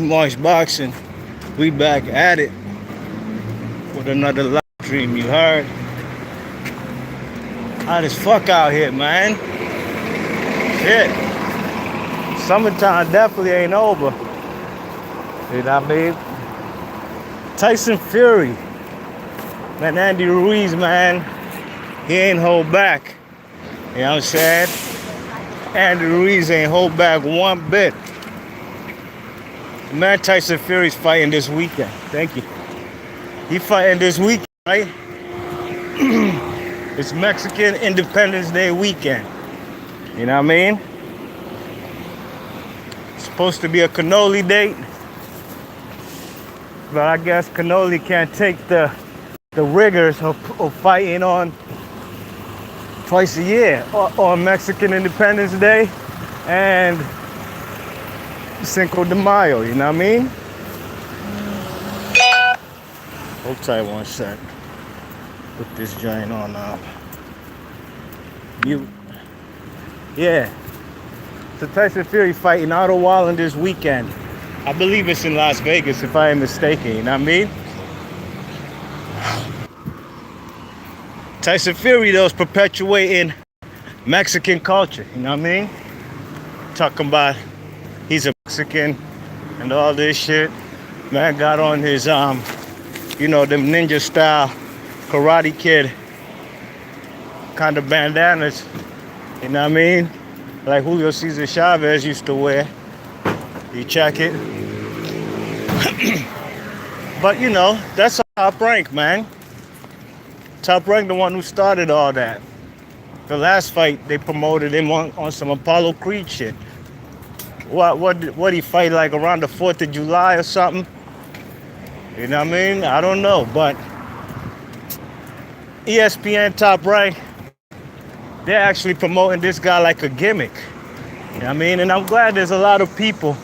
March Boxing. We back at it with another live stream. You heard? Hot as fuck out here, man. Shit. Summertime definitely ain't over. You know what I mean? Tyson Fury. Man, Andy Ruiz, man. He ain't hold back. You know what I'm saying? Andy Ruiz ain't hold back one bit. Man, Tyson Fury's fighting this weekend. Thank you. He fighting this weekend, right? It's Mexican Independence Day weekend. You know what I mean? It's supposed to be a cannoli date. But I guess cannoli can't take the rigors of fighting on twice a year. On Mexican Independence Day and Cinco de Mayo, you know what I mean? Hold tight one sec. Put this joint on mute. Yeah. So Tyson Fury fighting Otto Wallen this weekend. I believe it's in Las Vegas if I am mistaken, you know what I mean? Tyson Fury though is perpetuating Mexican culture, you know what I mean? Talking about he's a Mexican and all this shit. Man got on his them ninja style Karate Kid kind of bandanas, you know what I mean? Like Julio Cesar Chavez used to wear. You check it. But you know, that's Top Rank, man. Top Rank the one who started all that. The last fight they promoted him on some Apollo Creed shit. What he fight like around the 4th of July or something? You know what I mean? I don't know, but ESPN Top Rank, they're actually promoting this guy like a gimmick. You know what I mean? And I'm glad there's a lot of people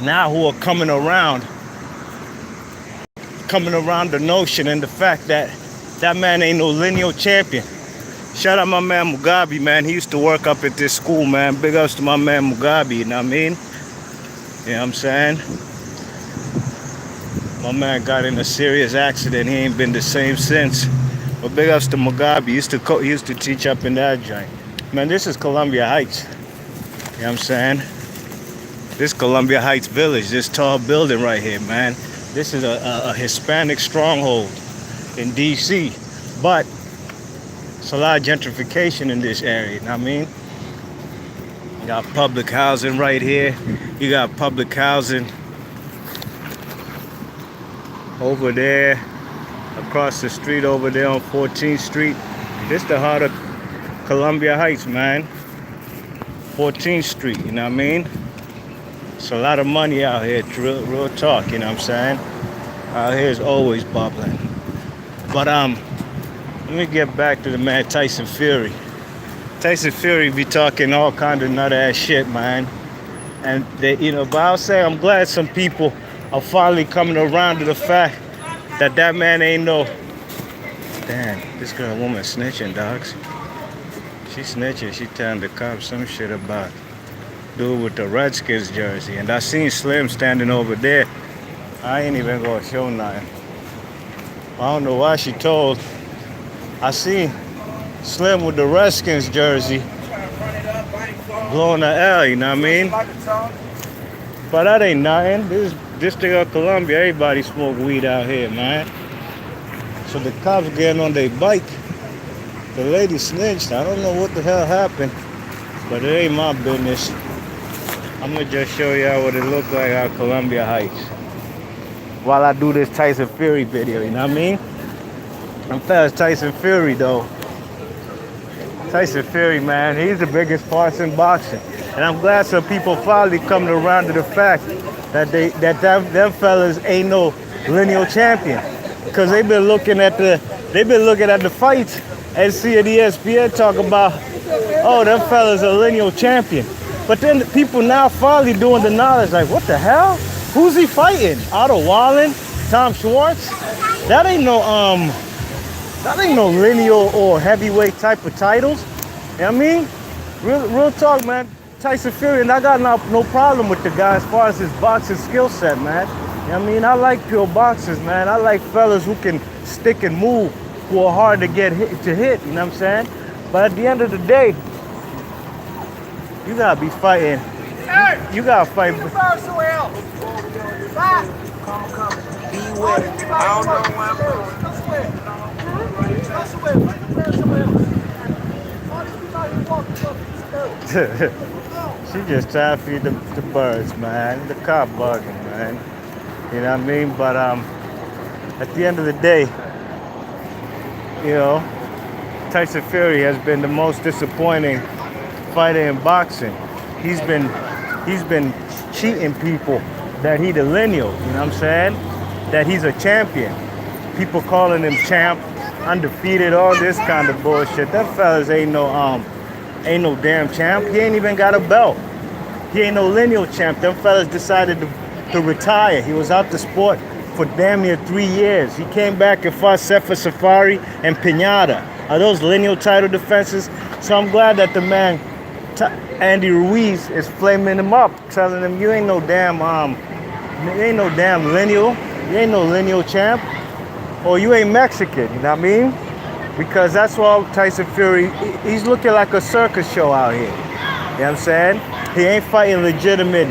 now who are coming around the notion and the fact that that man ain't no lineal champion. Shout out my man Mugabe, man. He used to work up at this school, man. Big ups to my man Mugabe, you know what I mean? You know what I'm saying? My man got in a serious accident. He ain't been the same since. But big ups to Mugabe. He used to teach up in that joint. Man, this is Columbia Heights. You know what I'm saying? This Columbia Heights Village, this tall building right here, man. This is a Hispanic stronghold in D.C. But it's a lot of gentrification in this area, you know what I mean? You got public housing right here. You got public housing over there, across the street over there on 14th Street. This the heart of Columbia Heights, man. 14th Street, you know what I mean? It's a lot of money out here, real talk, you know what I'm saying? Out here is always bubbling. But let me get back to the man Tyson Fury. Tyson Fury be talking all kind of nut ass shit, man. And they, but I'll say I'm glad some people are finally coming around to the fact that that man ain't no. Damn, this woman snitching, dogs. She snitching. She telling the cops some shit about dude with the Redskins jersey. And I seen Slim standing over there. I ain't even gonna show nothing. I don't know why she told. I seen Slim with the Redskins jersey blowing the L, you know what I mean? But that ain't nothing. This District of Columbia, everybody smoke weed out here, man. So the cops getting on their bike. The lady snitched. I don't know what the hell happened, but it ain't my business. I'm gonna just show y'all what it looked like out Columbia Heights while I do this Tyson Fury video, you know what I mean? I'm fast Tyson Fury though. Tyson Fury, man, he's the biggest farce in boxing. And I'm glad some people finally coming around to the fact that them fellas ain't no lineal champion. Cause they've been looking at the fights and seeing ESPN talk about, oh, them fellas are lineal champion. But then the people now finally doing the knowledge, like, what the hell? Who's he fighting? Otto Wallen? Tom Schwartz? That ain't no lineal or heavyweight type of titles. You know what I mean? Real talk, man. Tyson Fury, and I got no problem with the guy as far as his boxing skill set, man. You know what I mean? I like pure boxers, man. I like fellas who can stick and move, who are hard to get hit, you know what I'm saying? But at the end of the day, you gotta be fighting. You gotta fight. Be with. I don't know where I'm She just trying to feed the birds, man. The car bugging, man. You know what I mean? But at the end of the day, you know, Tyson Fury has been the most disappointing fighter in boxing. He's been cheating people that he the lineal, you know what I'm saying? That he's a champion. People calling him champ, undefeated, all this kind of bullshit. That fellas ain't no damn champ. He ain't even got a belt. He ain't no lineal champ. Them fellas decided to retire. He was out the sport for damn near 3 years. He came back and fought Sefa Safari and Pinata. Are those lineal title defenses? So I'm glad that the man, Andy Ruiz, is flaming him up, telling him you ain't no damn lineal. You ain't no lineal champ. Or you ain't Mexican, you know what I mean? Because that's why Tyson Fury, he's looking like a circus show out here. You know what I'm saying? He ain't fighting legitimate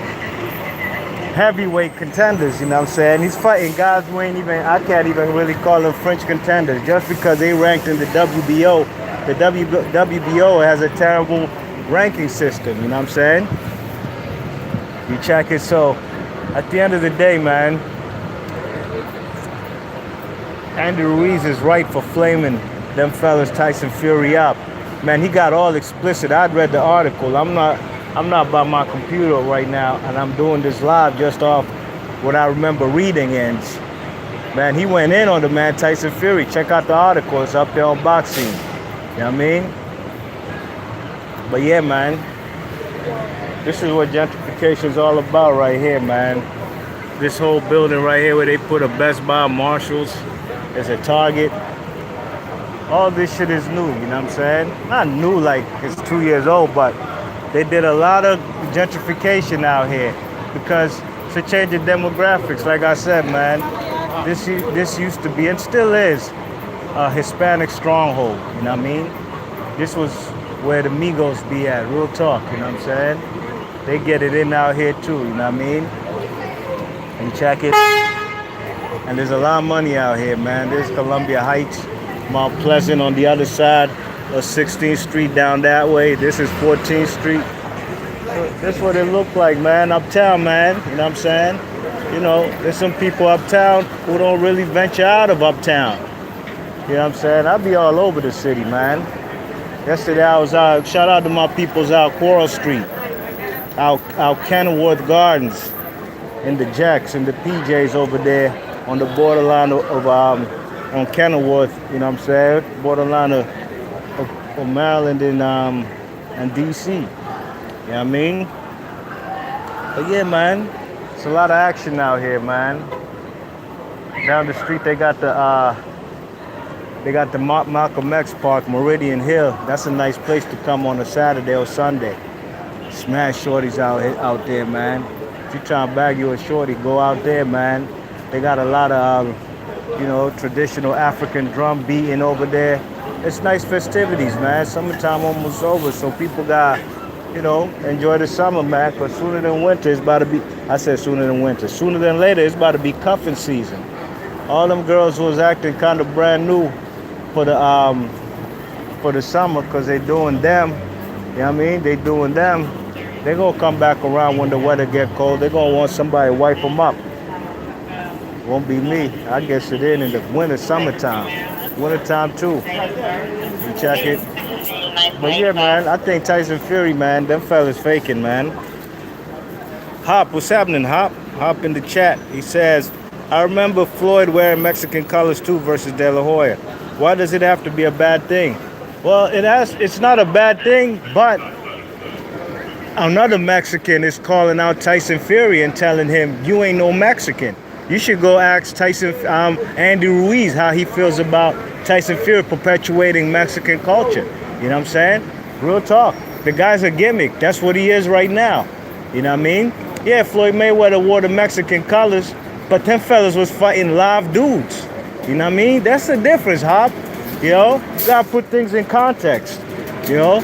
heavyweight contenders, you know what I'm saying? He's fighting guys who ain't even, I can't even really call them French contenders just because they ranked in the WBO. The WBO has a terrible ranking system, you know what I'm saying? You check it. So at the end of the day, man, Andy Ruiz is right for flaming them fellas Tyson Fury up. Man, he got all explicit. I'd read the article. I'm not by my computer right now, and I'm doing this live just off what I remember reading. And man, he went in on the man Tyson Fury. Check out the article. It's up there on Boxing. You know what I mean? But yeah, man, this is what gentrification is all about right here, man. This whole building right here where they put a Best Buy, Marshalls, as a Target. All this shit is new, you know what I'm saying? Not new like it's 2 years old, but they did a lot of gentrification out here because it's a change in demographics. Like I said, man, this used to be and still is a Hispanic stronghold, you know what I mean? This was where the Migos be at, real talk, you know what I'm saying? They get it in out here too, you know what I mean? And check it. And there's a lot of money out here, man. There's Columbia Heights, Mount Pleasant on the other side of 16th Street down that way. This is 14th Street. This is what it look like, man. Uptown, man. You know what I'm saying? You know, there's some people uptown who don't really venture out of uptown. You know what I'm saying? I be all over the city, man. Yesterday I was out, shout out to my peoples out Coral Street, out Kenilworth Gardens, in the Jacks and the PJs over there on the borderline of on Kenilworth, you know what I'm saying? Borderline of Maryland and DC. You know what I mean? But yeah, man, it's a lot of action out here, man. Down the street they got the Malcolm X Park, Meridian Hill. That's a nice place to come on a Saturday or Sunday. Smash shorties out there, man. If you trying to bag you a shorty, go out there, man. They got a lot of, you know, traditional African drum beating over there. It's nice festivities, man. Summertime almost over, so people got, you know, enjoy the summer, man. Because sooner than winter, it's about to be, I said sooner than winter. Sooner than later, it's about to be cuffing season. All them girls was acting kind of brand new for the summer because they doing them. You know what I mean? They doing them. They gonna come back around when the weather get cold. They gonna want somebody to wipe them up. Won't be me. I guess it in the winter, summertime. Wintertime too. You check it. But yeah, man, I think Tyson Fury, man, them fellas faking, man. Hop, what's happening, Hop? Hop in the chat. He says, I remember Floyd wearing Mexican colors too versus De La Hoya. Why does it have to be a bad thing? Well, it's not a bad thing, but another Mexican is calling out Tyson Fury and telling him, you ain't no Mexican. You should go ask Andy Ruiz how he feels about Tyson Fury perpetuating Mexican culture. You know what I'm saying? Real talk. The guy's a gimmick. That's what he is right now. You know what I mean? Yeah, Floyd Mayweather wore the Mexican colors, but them fellas was fighting live dudes. You know what I mean? That's the difference, Hop. You know? You gotta put things in context. You know?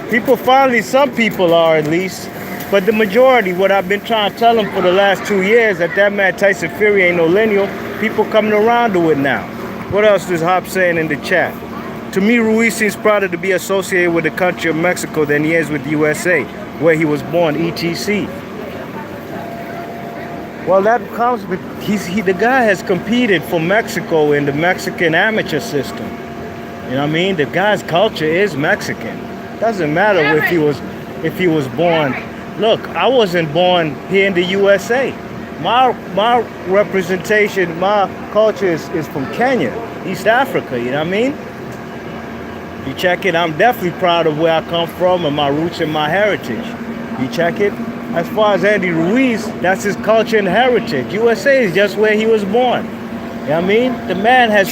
People finally, some people are at least, but the majority, what I've been trying to tell them for the last 2 years, that man Tyson Fury ain't no lineal, people coming around to it now. What else is Hop saying in the chat? To me, Ruiz seems prouder to be associated with the country of Mexico than he is with the USA, where he was born, etc. Well, that comes with, the guy has competed for Mexico in the Mexican amateur system. You know what I mean? The guy's culture is Mexican. Doesn't matter if he was born. Look, I wasn't born here in the USA. My representation, my culture is from Kenya, East Africa, you know what I mean? You check it, I'm definitely proud of where I come from and my roots and my heritage. You check it? As far as Andy Ruiz, that's his culture and heritage. USA is just where he was born. You know what I mean? The man has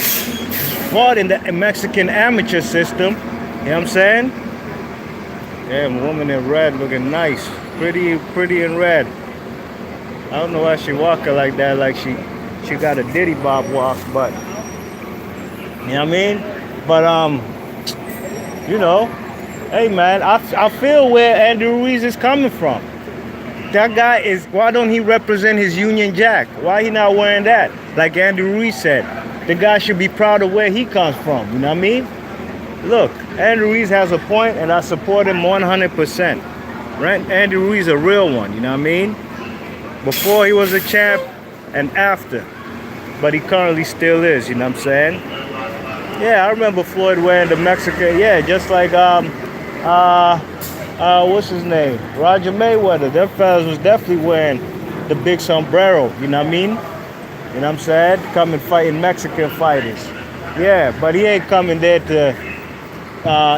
fought in the Mexican amateur system. You know what I'm saying? Damn, woman in red looking nice. Pretty in red. I don't know why she walking like that, like she got a Diddy Bob walk, but you know what I mean? But you know, hey man, I feel where Andy Ruiz is coming from. That guy is, why don't he represent his Union Jack? Why he not wearing that? Like Andy Ruiz said, the guy should be proud of where he comes from, you know what I mean? Look, Andy Ruiz has a point and I support him 100%. Right? Andy Ruiz a real one, you know what I mean? Before he was a champ and after. But he currently still is, you know what I'm saying? Yeah, I remember Floyd wearing the Mexican, yeah, just like what's his name? Roger Mayweather. Them fellas was definitely wearing the big sombrero, you know what I mean? You know what I'm saying? Coming fighting Mexican fighters. Yeah, but he ain't coming there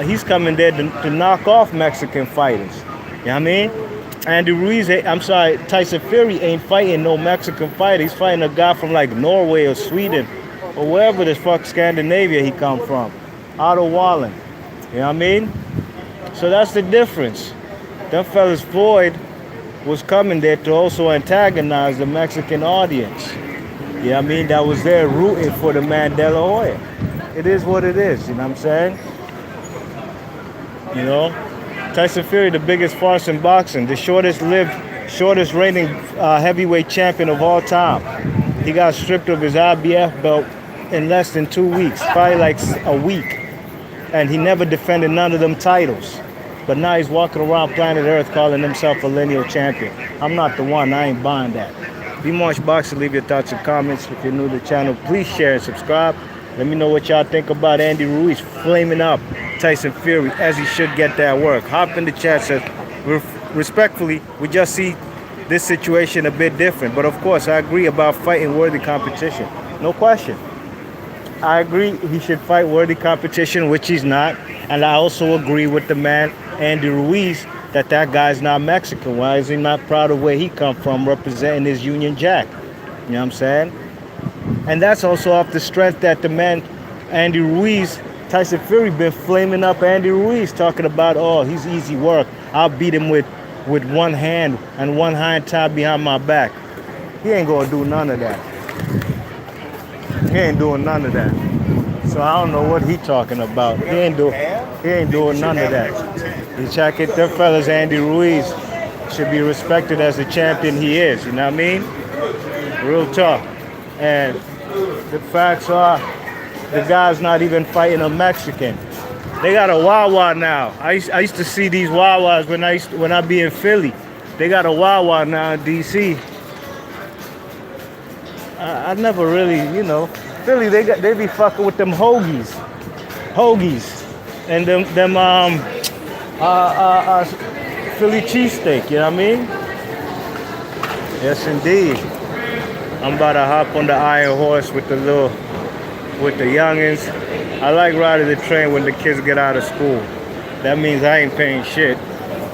he's coming there to knock off Mexican fighters. You know what I mean? Andy Ruiz, Tyson Fury ain't fighting no Mexican fighter. He's fighting a guy from like Norway or Sweden or wherever the fuck Scandinavia he come from. Otto Wallen. You know what I mean? So that's the difference. Them fellas Floyd was coming there to also antagonize the Mexican audience. You know what I mean? That was there rooting for the man De La Hoya. It is what it is, you know what I'm saying? You know? Tyson Fury, the biggest farce in boxing, the shortest reigning heavyweight champion of all time. He got stripped of his IBF belt in less than 2 weeks, probably like a week. And he never defended none of them titles. But now he's walking around planet Earth calling himself a lineal champion. I'm not the one, I ain't buying that. Be March Boxer, leave your thoughts and comments. If you're new to the channel, please share and subscribe. Let me know what y'all think about Andy Ruiz flaming up Tyson Fury, as he should get that work. Hop in the chat, says, respectfully, we just see this situation a bit different. But of course, I agree about fighting worthy competition. No question. I agree he should fight worthy competition, which he's not. And I also agree with the man, Andy Ruiz, that guy's not Mexican. Why is he not proud of where he come from, representing his Union Jack? You know what I'm saying? And that's also off the strength that the man, Andy Ruiz, Tyson Fury been flaming up Andy Ruiz, talking about, oh, he's easy work. I'll beat him with one hand and one hand tied behind my back. He ain't gonna do none of that. He ain't doing none of that. So I don't know what he talking about. He ain't doing none of that. You check it, them fellas, Andy Ruiz should be respected as the champion he is, you know what I mean? Real talk. And the facts are, the guy's not even fighting a Mexican. They got a Wawa now. I used to see these Wawas when I be in Philly. They got a Wawa now in DC. I never really, you know, Philly, they be fucking with them hoagies, and them Philly cheesesteak. You know what I mean? Yes, indeed. I'm about to hop on the Iron Horse with the youngins. I like riding the train when the kids get out of school. That means I ain't paying shit.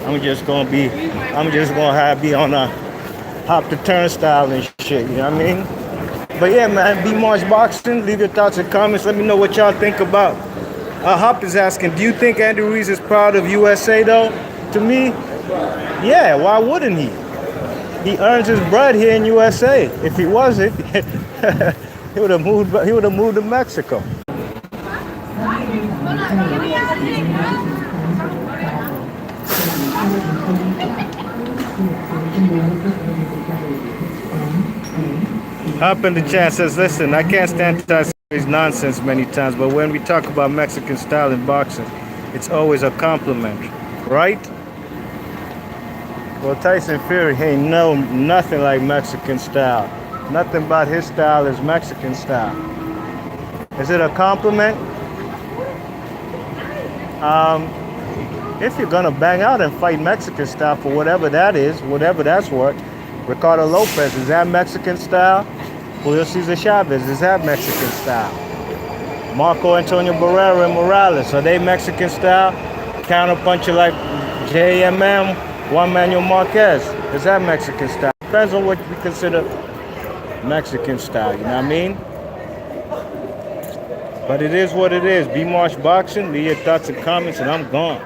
I'm just gonna be on a hop the turnstile and shit. You know what I mean? But yeah, man, Be March Boxing. Leave your thoughts and comments. Let me know what y'all think about. Hop is asking, do you think Andy Ruiz is proud of USA though? To me, yeah, why wouldn't he? He earns his bread here in USA. If he wasn't, he would have moved. He would have moved to Mexico. Hop in the chat says, listen, I can't stand Tyson's nonsense many times, but when we talk about Mexican style in boxing, it's always a compliment, right? Well, Tyson Fury ain't nothing like Mexican style. Nothing about his style is Mexican style. Is it a compliment? If you're gonna bang out and fight Mexican style for whatever that is, whatever that's worth, Ricardo Lopez, is that Mexican style? Julio Cesar Chavez, is that Mexican style? Marco Antonio Barrera and Morales, are they Mexican style? Counterpuncher like JMM, Juan Manuel Marquez, is that Mexican style? Depends on what we consider Mexican style, you know what I mean? But it is what it is. B Marsh Boxing, leave your thoughts and comments, and I'm gone.